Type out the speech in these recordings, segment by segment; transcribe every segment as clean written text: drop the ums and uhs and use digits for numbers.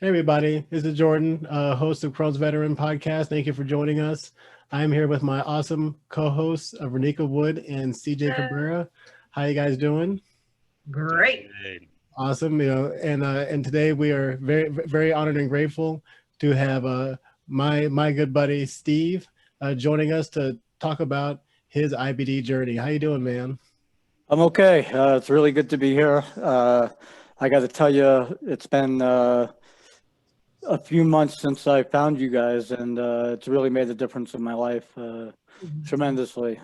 Hey everybody, this is Jordan, host of Crohn's Veteran Podcast. Thank you for joining us. I'm here with my awesome co-hosts, Renika Wood and CJ Cabrera. How you guys doing? Doing Great. good. Awesome, and today we are very honored and grateful to have my good buddy Steve joining us to talk about his IBD journey. How you doing, man? I'm okay. It's really good to be here. I got to tell you, it's been a few months since I found you guys, and it's really made a difference in my life tremendously.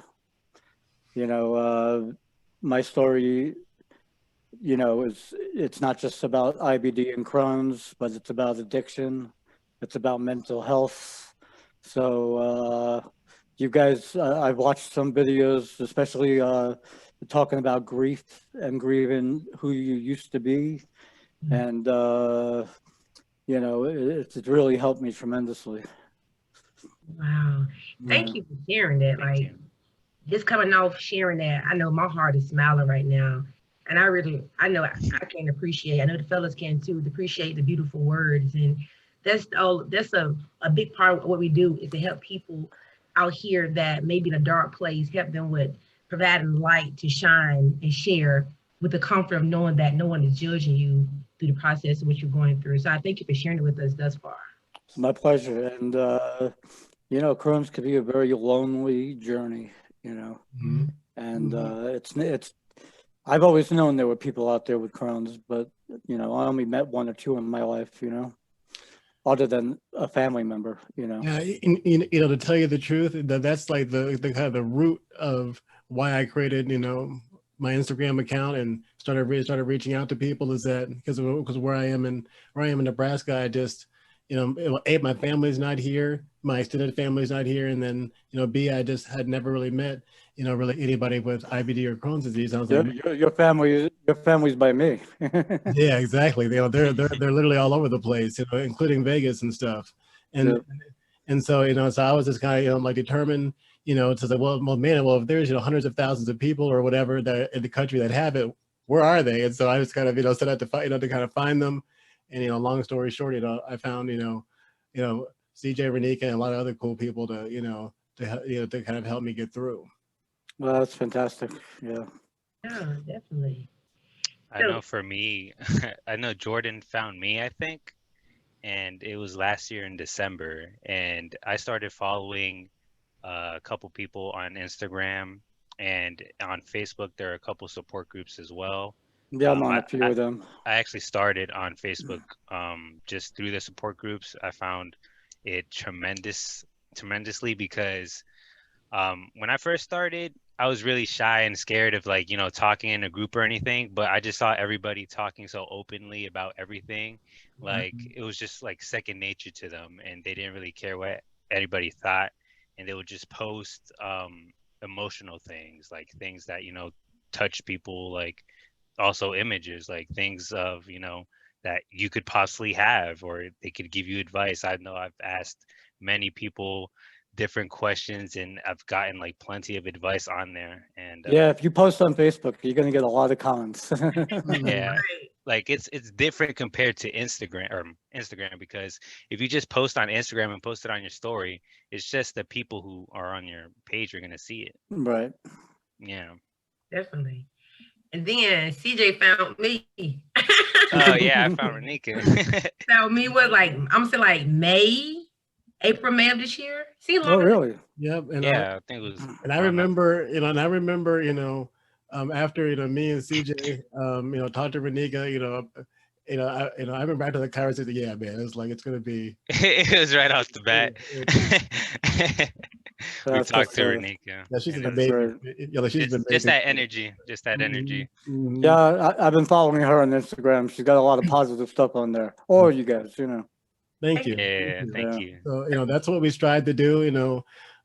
You know, my story, it's not just about IBD and Crohn's, but it's about addiction. It's about mental health. So you guys, I've watched some videos, especially talking about grief and grieving who you used to be, and it's really helped me tremendously. Wow. Yeah. Thank you for sharing that. Thank Like you. just coming off sharing that, I know my heart is smiling right now. And I know I can appreciate, I know the fellas can too, appreciate the beautiful words. And that's a big part of what we do is to help people out here that may be in a dark place, help them with providing light to shine and share with the comfort of knowing that no one is judging you through the process of what you're going through. So I thank you for sharing it with us thus far. It's my pleasure. And, Crohn's could be a very lonely journey, Mhm. and I've always known there were people out there with Crohn's, but, I only met one or two in my life, other than a family member, Yeah, to tell you the truth, that's like the kind of the root of why I created, my Instagram account and started reaching out to people is that because where I am in Nebraska, I just, A, my family's not here, my extended family's not here, and then, B, I just had never really met, really anybody with IBD or Crohn's disease. I was like, your family's by me. yeah, exactly. They're literally all over the place, including Vegas and stuff. And Yeah. and so, so I was just kind of, like determined, to say, well, if there's, hundreds of thousands of people or whatever that in the country that have it, where are they? And so I just kind of, set out to find, to kind of find them. And, long story short, I found, CJ Renika and a lot of other cool people to, to kind of help me get through. Well, that's fantastic. Yeah. Yeah, definitely. I So know for me, I know Jordan found me, I think, and it was last year in December. And I started following a couple people on Instagram and on Facebook. There are a couple support groups as well. Yeah, I'm Um, on I, a few I, of them. I actually started on Facebook just through the support groups. I found it tremendously because when I first started, I was really shy and scared of like, talking in a group or anything, but I just saw everybody talking so openly about everything. Like it was just like second nature to them and they didn't really care what anybody thought. And they would just post emotional things, like things that, touch people, like also images, like things of, that you could possibly have, or they could give you advice. I know I've asked many people different questions and I've gotten like plenty of advice on there. And Yeah, if you post on Facebook, you're gonna get a lot of comments. yeah, right. like it's different compared to Instagram because if you just post on Instagram and post it on your story, it's just the people who are on your page are gonna see it. Right. Yeah. Definitely. And then CJ found me. Oh yeah, I found Renika. Found me what like I'm saying like May, April, May of this year. See Oh, longer than really? Yep. Yeah, I think it was And I around that. remember, after, me and CJ, talked to Renika, I remember after the conversation, yeah, man, it's like, it's going to be, It was right off the bat. We That's talked to great. Renika, yeah, she's and an it's That's amazing, great. she's an just amazing. that energy, just that energy. Yeah, Mhm. I've been following her on Instagram. She's got a lot of positive stuff on there. Or you guys. Thank thank you. Thank Yeah, you. thank Yeah. you. So, that's what we strive to do,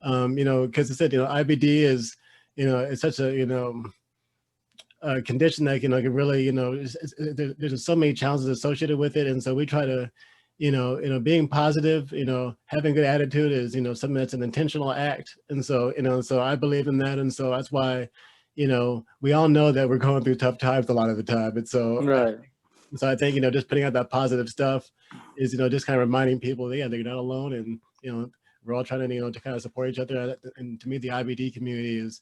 because I said, IBD is, it's such a, condition that, can really, there's just so many challenges associated with it. And so we try to, being positive, having good attitude is, something that's an intentional act. And so, so I believe in that. And so that's why, we all know that we're going through tough times a lot of the time. And so, Right. So I think, just putting out that positive stuff is, just kind of reminding people that, yeah, they're not alone. And, we're all trying to, to kind of support each other. And to me, the IBD community is,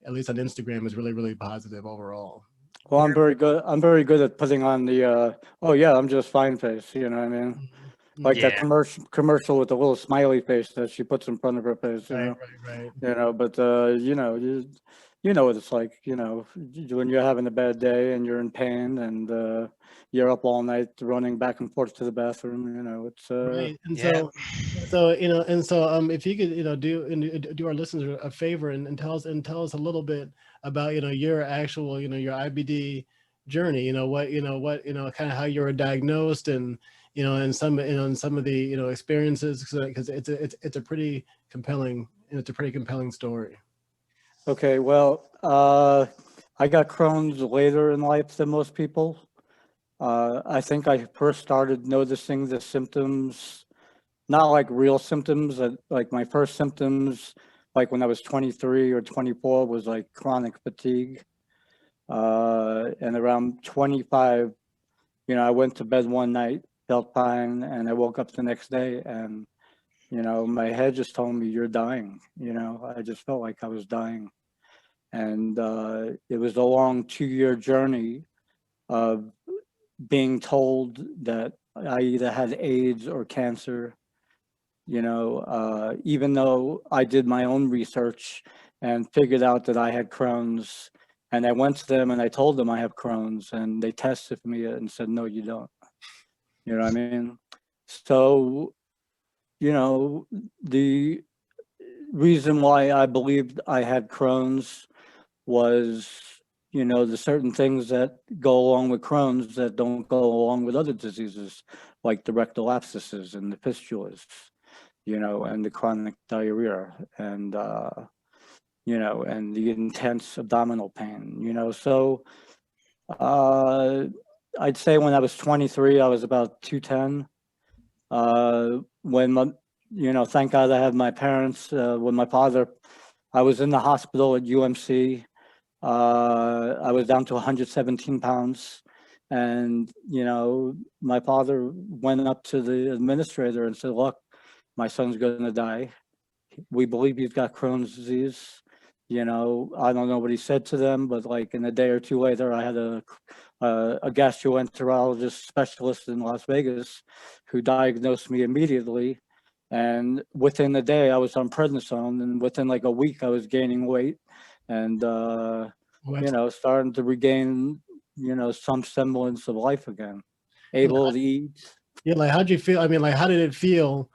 at least on Instagram, is really, really positive overall. Well, I'm very good. I'm very good at putting on the, oh yeah, I'm just fine face. You know what I mean? Like that commercial with the little smiley face that she puts in front of her face, Right. But you know what it's like, when you're having a bad day and you're in pain and you're up all night running back and forth to the bathroom, it's right. And so if you could, do our listeners a favor and tell us a little bit about, your actual, your IBD journey, kind of how you were diagnosed and, and some of the, experiences, because it's a pretty compelling story. Okay, well, I got Crohn's later in life than most people. I think I first started noticing the symptoms, not like real symptoms, like my first symptoms, like when I was 23 or 24, was like chronic fatigue. And around 25, I went to bed one night, felt fine, and I woke up the next day and, my head just told me, you're dying. I just felt like I was dying. And it was a long 2-year journey of being told that I either had AIDS or cancer, even though I did my own research and figured out that I had Crohn's, and I went to them and I told them I have Crohn's, and they tested me and said, no, you don't. You know what I mean? So, the reason why I believed I had Crohn's was, the certain things that go along with Crohn's that don't go along with other diseases, like the rectal abscesses and the fistulas, and the chronic diarrhea and, and the intense abdominal pain, So I'd say when I was 23, I was about 210. When thank God I had my parents. When my father, I was in the hospital at UMC. I was down to 117 pounds, and my father went up to the administrator and said, "Look, my son's going to die. We believe he's got Crohn's disease." I don't know what he said to them, but like in a day or two later, I had a gastroenterologist specialist in Las Vegas who diagnosed me immediately. And within a day, I was on prednisone, and within like a week, I was gaining weight and, starting to regain, some semblance of life again, able to eat. Yeah, like how'd you feel? I mean, like how did it feel,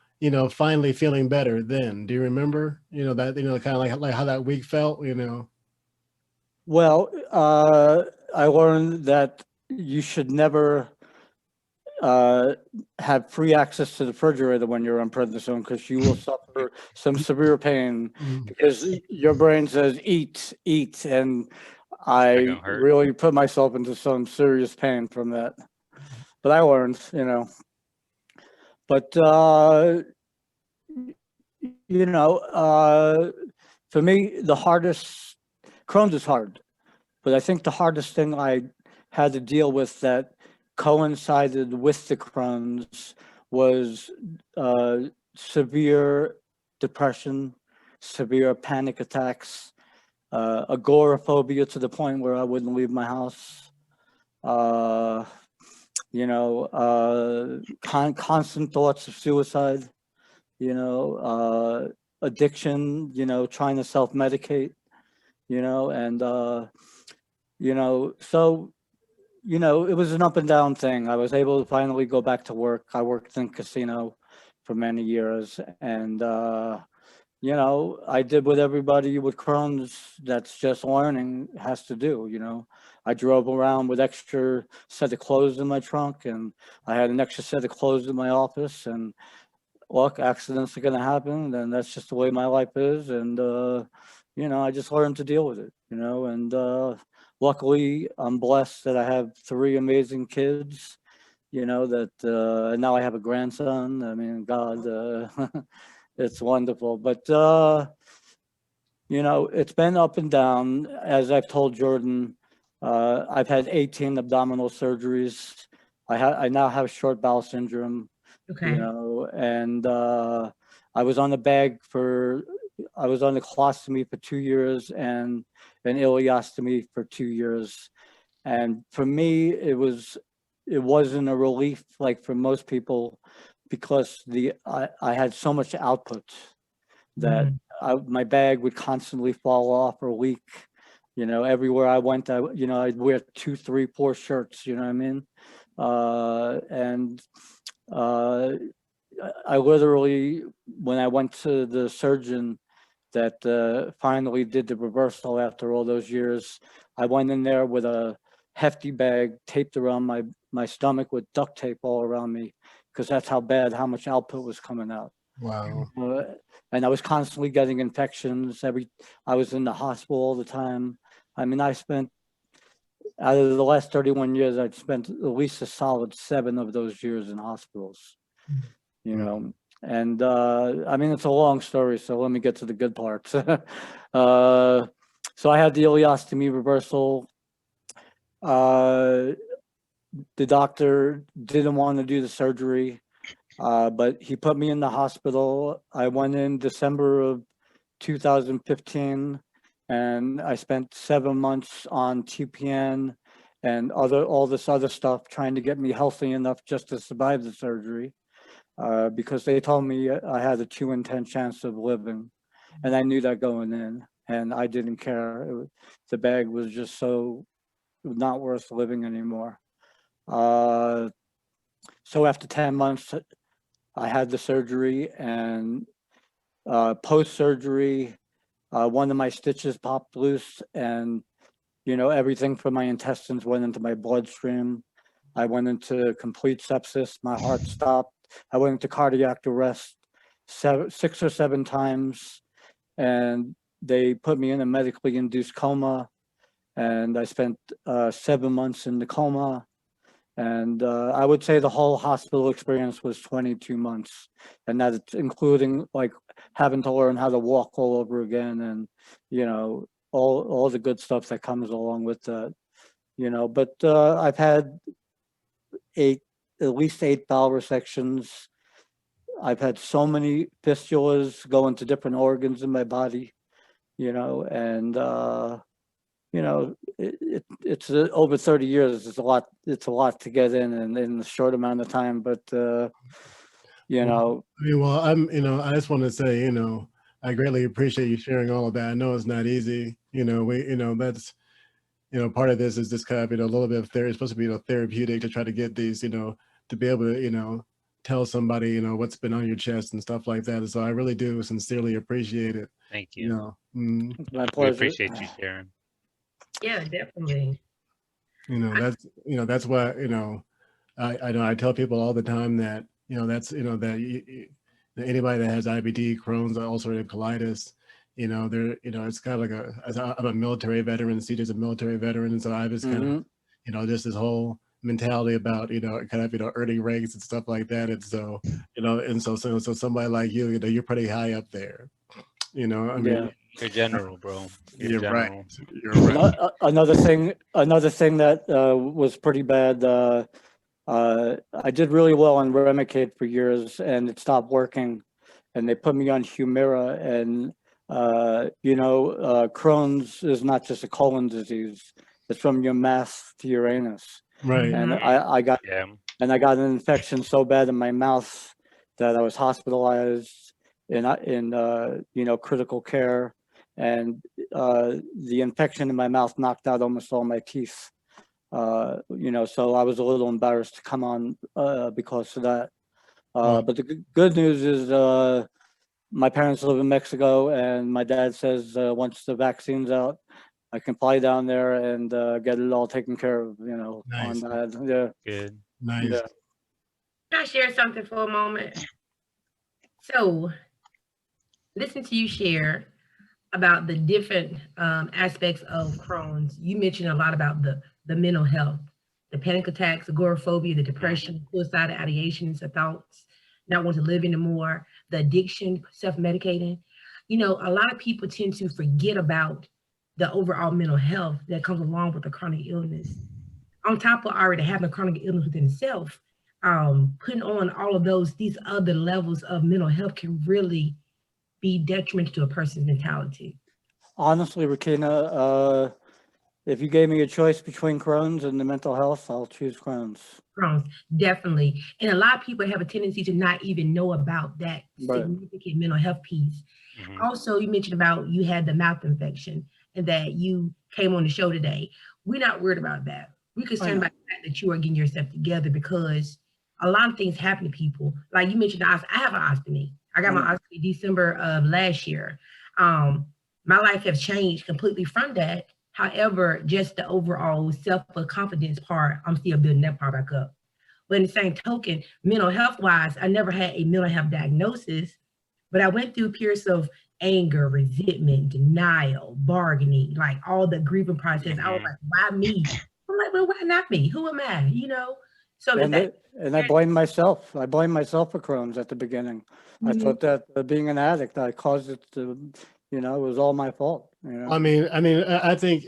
finally feeling better then? Do you remember, that, kind of like how that week felt, Well, I learned that you should never have free access to the refrigerator when you're on prednisone, because you will suffer some severe pain because your brain says eat, and I really put myself into some serious pain from that. But I learned, But for me, the hardest, Crohn's is hard, but I think the hardest thing I had to deal with that coincided with the Crohn's was severe depression, severe panic attacks, agoraphobia to the point where I wouldn't leave my house. Constant thoughts of suicide, addiction, trying to self-medicate, and, so, it was an up and down thing. I was able to finally go back to work. I worked in casino for many years, and, I did what everybody with Crohn's that's just learning has to do, I drove around with extra set of clothes in my trunk, and I had an extra set of clothes in my office, and look, accidents are gonna happen, and that's just the way my life is, and, I just learned to deal with it, and luckily I'm blessed that I have 3 amazing kids, that now I have a grandson. I mean, God, it's wonderful, but it's been up and down. As I've told Jordan, I've had 18 abdominal surgeries. I now have short bowel syndrome, Okay. you know, and I was on the bag I was on the colostomy for 2 years and an ileostomy for 2 years. And for me, it wasn't a relief like for most people, because I had so much output that my bag would constantly fall off or leak. You know, everywhere I went, I'd wear 2, 3, 4 shirts. You know what I mean? And I literally, when I went to the surgeon that finally did the reversal after all those years, I went in there with a hefty bag taped around my stomach with duct tape all around me, because that's how much output was coming out. Wow. And I was constantly getting infections. I was in the hospital all the time. I mean, I spent, out of the last 31 years, I'd spent at least a solid 7 of those years in hospitals, you know. And I mean, it's a long story, so let me get to the good parts. So I had the ileostomy reversal. The doctor didn't want to do the surgery, but he put me in the hospital. I went in December of 2015, and I spent 7 months on TPN and all this other stuff, trying to get me healthy enough just to survive the surgery, because they told me I had a 2 in 10 chance of living, and I knew that going in, and I didn't care. The bag was just so not worth living anymore. So after 10 months, I had the surgery, and post-surgery, one of my stitches popped loose, and you know, everything from my intestines went into my bloodstream. I went into complete sepsis. My heart stopped. I went into cardiac arrest 6 or 7 times, and they put me in a medically induced coma, and I spent 7 months in the coma. And I would say the whole hospital experience was 22 months, and that's including like having to learn how to walk all over again, and you know, all the good stuff that comes along with that, you know. But I've had at least 8 bowel resections. I've had so many fistulas go into different organs in my body, you know, and you know, it's over 30 years. It's a lot. It's a lot to get in a short amount of time. But you know, I mean, well, I just want to say, I greatly appreciate you sharing all of that. I know it's not easy. That's, part of this is this kind of, a little bit of therapy. It's supposed to be, therapeutic to try to get these, to be able to, tell somebody, what's been on your chest and stuff like that. And so I really do sincerely appreciate it. Thank you. My We pleasure. appreciate you sharing. Yeah, definitely. That's why, I know I tell people all the time that, that's, that anybody that has IBD, Crohn's, ulcerative colitis, it's kind of like I'm a military veteran, CJ's a military veteran. And so I was kind of, just this whole mentality about, kind of, earning ranks and stuff like that. And so, so somebody like you, you're pretty high up there, I mean, Yeah. You're general, bro. You're general. right. You're right. Another thing that was pretty bad. I did really well on Remicade for years, and it stopped working, and they put me on Humira. And Crohn's is not just a colon disease; it's from your mouth to your anus. Right. And I got an infection so bad in my mouth that I was hospitalized in critical care, and the infection in my mouth knocked out almost all my teeth. So I was a little embarrassed to come on because of that. But the good news is my parents live in Mexico, and my dad says once the vaccine's out, I can fly down there and get it all taken care of, Nice. on that. Yeah. Good. Nice. Yeah. Can I share something for a moment? So, listen to you share about the different aspects of Crohn's. You mentioned a lot about the mental health, the panic attacks, agoraphobia, the depression, suicidal ideations, the thoughts, not wanting to live anymore, the addiction, self-medicating. A lot of people tend to forget about the overall mental health that comes along with the chronic illness. on top of already having chronic illness within itself, putting on all of these other levels of mental health can really be detrimental to a person's mentality. Honestly, Rakina, if you gave me a choice between Crohn's and the mental health, I'll choose Crohn's. Crohn's, definitely. And a lot of people have a tendency to not even know about that Right. significant mental health piece. Mhm. Also, you mentioned about you had the mouth infection and that you came on the show today. We're not worried about that. We're concerned about the fact that you are getting yourself together, because a lot of things happen to people. Like you mentioned, I have an ostomy. I got my ostomy December of last year. My life has changed completely from that. However, just the overall self-confidence part, I'm still building that part back up. But in the same token, mental health wise, I never had a mental health diagnosis, but I went through periods of anger, resentment, denial, bargaining, like all the grieving process. I was like, why me? I'm like, well, why not me? Who am I? You know? So And I blame myself. I blame myself for Crohn's at the beginning. I thought that being an addict, I caused it to, it was all my fault. I mean, I think,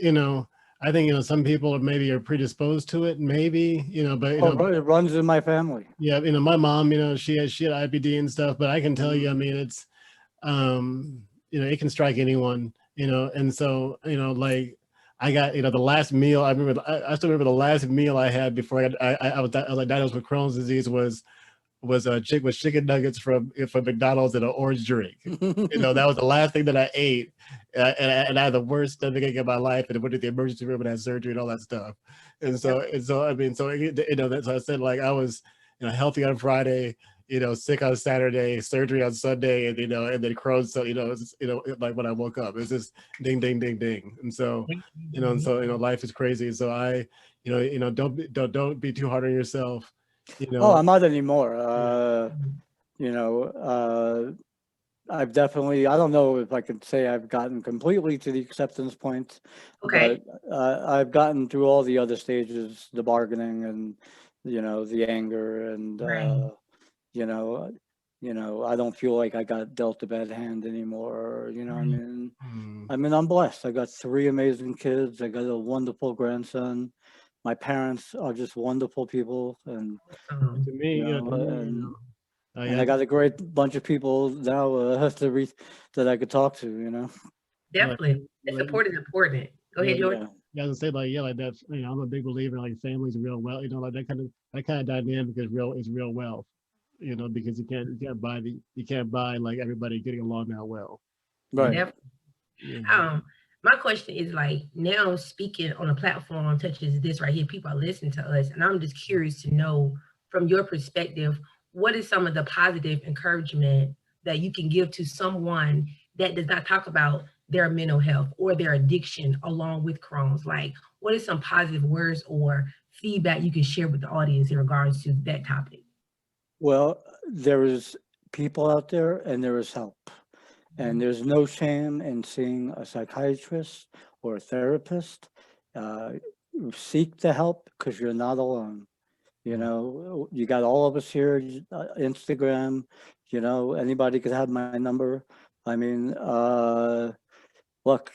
some people maybe are predisposed to it, maybe, but it runs in my family. Yeah, my mom, she had IBD and stuff, but I can tell you, I mean, it's, it can strike anyone, and so, like I got, the last meal I remember, I still remember the last meal I had before I was diagnosed with Crohn's disease was chicken nuggets from McDonald's and an orange drink. That was the last thing that I ate, and I had the worst stomach ache of my life, and I went to the emergency room and had surgery and all that stuff. And so I mean, so that's so I said, like, I was healthy on Friday, sick on Saturday, surgery on Sunday, and and then Crohn's. So like when I woke up, it's just ding, ding, ding, ding. And so life is crazy. So I don't be too hard on yourself. Oh, I'm not anymore. I've definitely, I don't know if I could say I've gotten completely to the acceptance point, but I've gotten through all the other stages, the bargaining and, the anger and, I don't feel like I got dealt a bad hand anymore. I mean, I'm blessed. I got 3 amazing kids. I got a wonderful grandson. My parents are just wonderful people. And to me, and I got a great bunch of people now that I could talk to, Definitely. The support is important. Go ahead, George. Yeah, I was gonna say, like that. I'm a big believer in like families real well. Like that kind of dynamic is real wealth. Because you can't buy like everybody getting along now well. Right. Definitely. My question is, like, now speaking on a platform such as this right here, people are listening to us, and I'm just curious to know from your perspective, what is some of the positive encouragement that you can give to someone that does not talk about their mental health or their addiction along with Crohn's? Like, what is some positive words or feedback you can share with the audience in regards to that topic? Well, there is people out there and there is help. And there's no shame in seeing a psychiatrist or a therapist. Seek the help because you're not alone. You got all of us here, Instagram, anybody could have my number. I mean, look,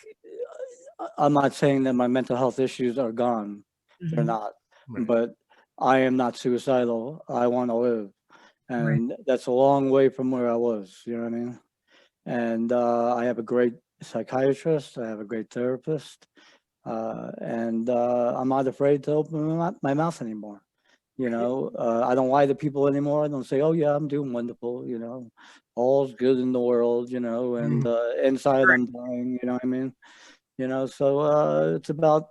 I'm not saying that my mental health issues are gone. They're not. But I am not suicidal. I want to live. And that's a long way from where I was, you know what I mean? And I have a great psychiatrist. I have a great therapist. And I'm not afraid to open my mouth anymore. I don't lie to people anymore. I don't say, oh, yeah, I'm doing wonderful. All's good in the world, and inside I'm dying, you know what I mean? So it's about,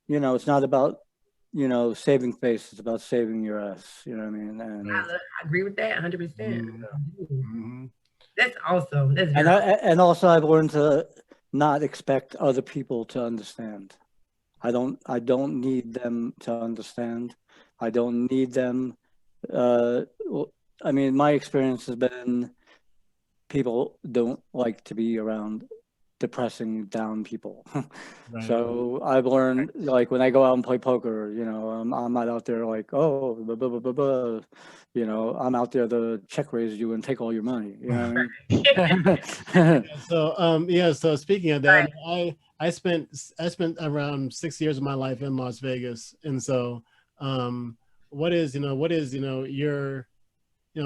it's not about, saving face. It's about saving your ass, you know what I mean? And I agree with that 100%. That's awesome. That's and also I've learned to not expect other people to understand. I don't need them to understand. I don't need them. I mean, my experience has been people don't like to be around depressing down people. Right. So I've learned, like, when I go out and play poker, you know, I'm not out there like, oh, blah, blah, blah, blah, blah. You know, I'm out there to check raise you and take all your money. You know what I mean? So yeah. So speaking of that, I spent around 6 years of my life in Las Vegas, and so what is your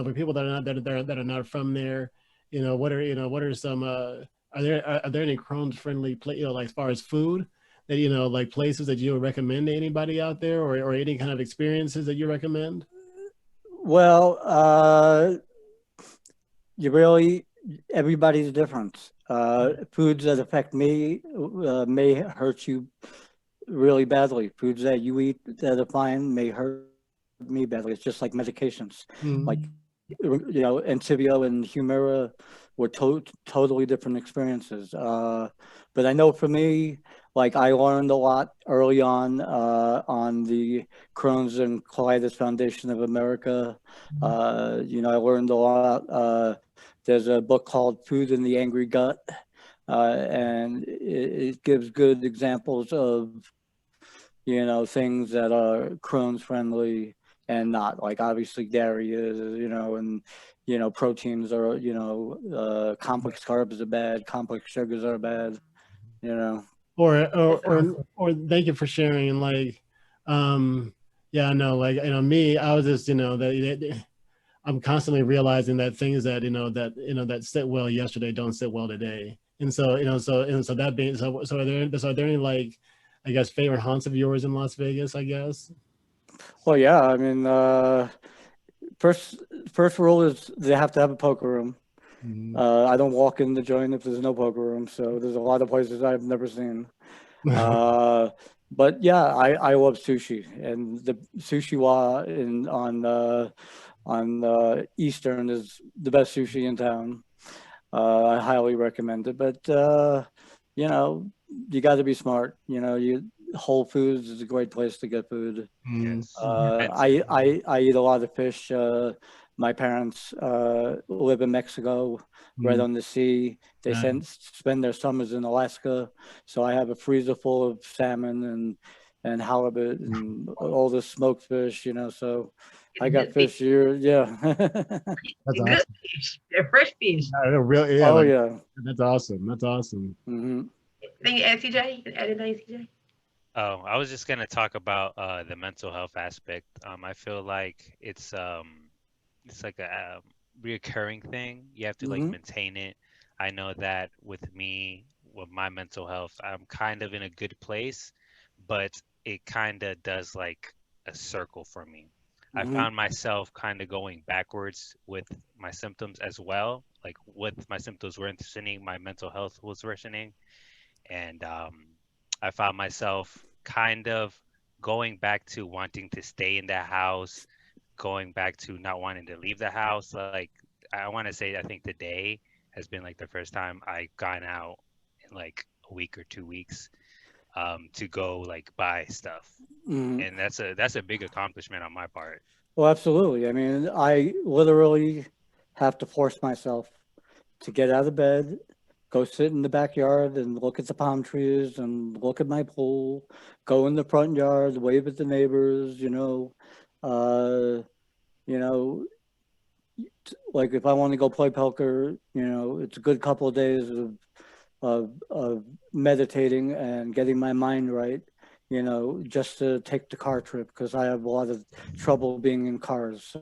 for people that are not that are not from there, what are some are there any Crohn's friendly like as far as food that like places that you would recommend to anybody out there, or any kind of experiences that you recommend? Well, everybody's different. Foods that affect me may hurt you really badly. Foods that you eat that are fine may hurt me badly. It's just like medications. Like, Entyvio and Humira were totally different experiences. But I know for me, like, I learned a lot early on the Crohn's and Colitis Foundation of America. I learned a lot. There's a book called Food in the Angry Gut, and it gives good examples of, things that are Crohn's friendly and not. Like, obviously dairy is, and, proteins are, complex carbs are bad, complex sugars are bad, Or thank you for sharing. And like, yeah, I know, like, me, I was just, that I'm constantly realizing that things that, that sit well yesterday don't sit well today. And so, so that being, so are there any, like, I guess, favorite haunts of yours in Las Vegas, I guess? Well, yeah, I mean, first rule is they have to have a poker room. I don't walk in the joint if there's no poker room. So there's a lot of places I've never seen. But yeah, I love sushi, and the Sushi Wa on Eastern is the best sushi in town. I highly recommend it. But you got to be smart. Whole Foods is a great place to get food. Yes. I eat a lot of fish. My parents live in Mexico, right on the sea. They spend their summers in Alaska, so I have a freezer full of salmon and halibut and all the smoked fish. So I got fish here. Yeah. That's good awesome. fish. They're fresh fish. Yeah, oh yeah. That's awesome. That's awesome. Mm-hmm. Think CJ? Anything, CJ? Oh, I was just gonna talk about the mental health aspect. I feel like it's like a reoccurring thing. You have to like maintain it. I know that with me, with my mental health, I'm kind of in a good place, but it kind of does like a circle for me. I found myself kind of going backwards with my symptoms as well. Like, with my symptoms worsening, my mental health was worsening, and I found myself kind of going back to wanting to stay in the house, going back to not wanting to leave the house. Like, I want to say, I think today has been like the first time I've gone out in like a week or 2 weeks to go like buy stuff, and that's a big accomplishment on my part. Well, absolutely. I mean, I literally have to force myself to get out of bed, go sit in the backyard and look at the palm trees and look at my pool, go in the front yard, wave at the neighbors, uh, you know, like if I want to go play poker, it's a good couple of days of meditating and getting my mind right, just to take the car trip, because I have a lot of trouble being in cars.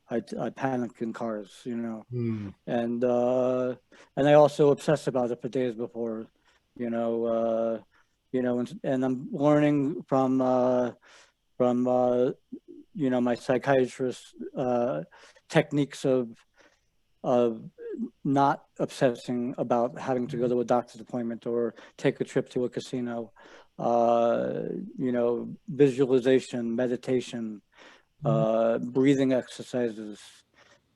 I panic in cars, and I also obsess about it for days before, and I'm learning from my psychiatrist techniques of not obsessing about having to go to a doctor's appointment or take a trip to a casino. Visualization, meditation, breathing exercises.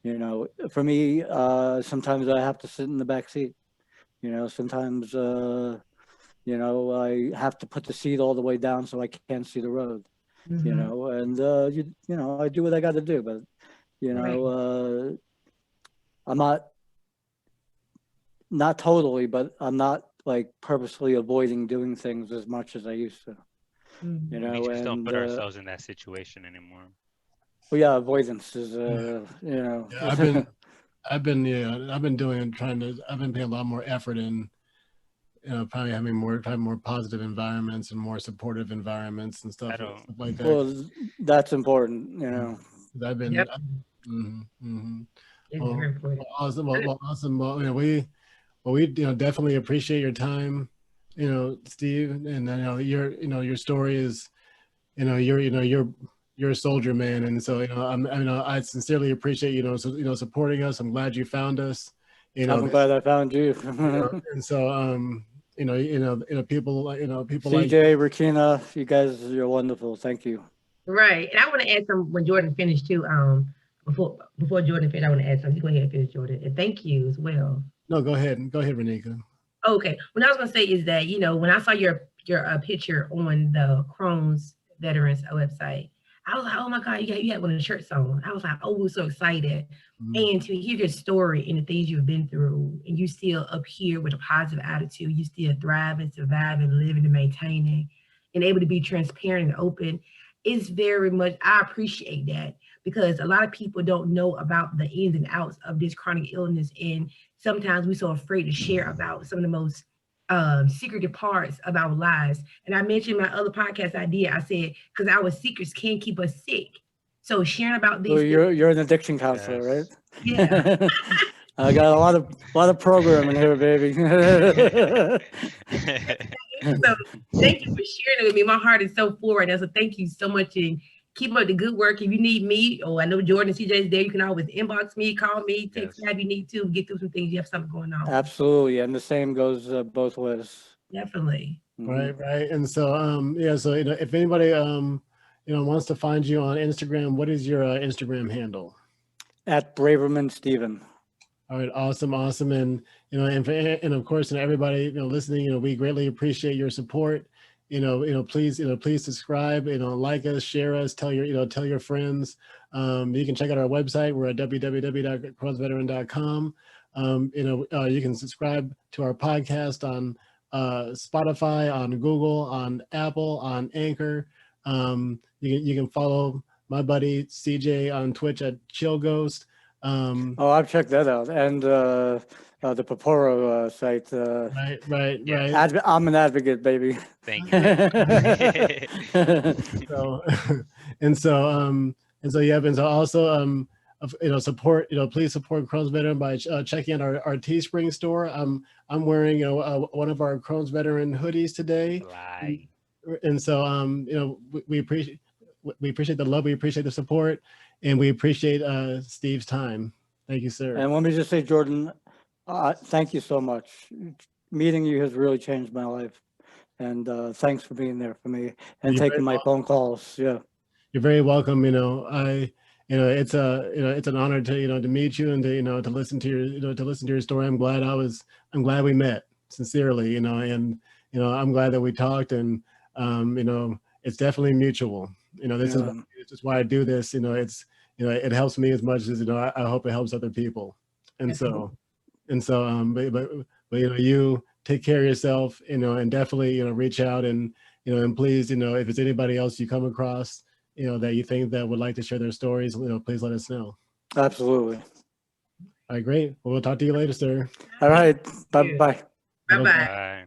For me, sometimes I have to sit in the back seat. Sometimes I have to put the seat all the way down so I can't see the road. And I do what I got to do, but I'm not totally, but I'm not like purposely avoiding doing things as much as I used to. Mm. You We know, just don't and put ourselves in that situation anymore. well, yeah, avoidance is you know. Yeah, I've been paying a lot more effort in, probably having more positive environments and more supportive environments and stuff, I don't. stuff like that. Well, that's important, you know. 'Cause I've been, Yep. It's Well, very important. awesome. Well, awesome. Well, we definitely appreciate your time, Steve, and your story is, you're a soldier, man, and so I sincerely appreciate supporting us. I'm glad you found us, I'm glad I found you. and so people people like CJ, Rakina, you guys, you're wonderful. Thank you. Right. And I want to add some when Jordan finished too. Before Jordan finished, I want to add something. You go ahead and finish, Jordan. And thank you as well. No, go ahead, Renika. Okay. What I was gonna say is that, when I saw your picture on the Crohn's Veterans website, I was like, oh my God, you had one of the shirts on. I was like, oh, we're so excited. And to hear your story and the things you've been through, and you still up here with a positive attitude, you still thriving, surviving, living, and maintaining, and able to be transparent and open, is very much, I appreciate that, because a lot of people don't know about the ins and outs of this chronic illness. And sometimes we're so afraid to share about some of the most secretive parts of our lives. And I mentioned my other podcast idea. I said, because our secrets can keep us sick. So sharing about these. Well, you're an addiction counselor, right? Yeah. I got a lot of programming here, baby. So thank you for sharing it with me. My heart is so full right now. So thank you so much, and keep up the good work. If you need me, I know Jordan and CJ is there, you can always inbox me, call me, text me if you need to get through some things. You have something going on. Absolutely, and the same goes both ways. Definitely. Right. And so so if anybody wants to find you on Instagram, what is your Instagram handle? At Braverman Steven. All right, awesome, and and of course, everybody listening, we greatly appreciate your support. Please subscribe, like us, share us, tell your friends. You can check out our website. We're at www.crohnsveteran.com. You can subscribe to our podcast on Spotify, on Google, on Apple, on Anchor. You can follow my buddy CJ on Twitch at Chill Ghost. I've checked that out, and the Paporo site. Right. I'm an advocate, baby. Thank you. So also support please support Crohn's Veteran by checking out our Teespring store. I'm wearing one of our Crohn's Veteran hoodies today. And so we appreciate the love, we appreciate the support, and we appreciate Steve's time. Thank you, sir. And let me just say, Jordan, thank you so much. Meeting you has really changed my life, and thanks for being there for me and taking my phone calls. Yeah, you're very welcome. It's an honor to meet you and to listen to your story. I'm glad we met, sincerely. And I'm glad that we talked, and it's definitely mutual. This is why I do this. It helps me as much as I hope it helps other people. And so but you take care of yourself, and definitely reach out, and and please, if it's anybody else you come across that you think that would like to share their stories, please let us know. Absolutely. All right, great. Well, we'll talk to you later, sir. All right. Bye-bye. Bye-bye.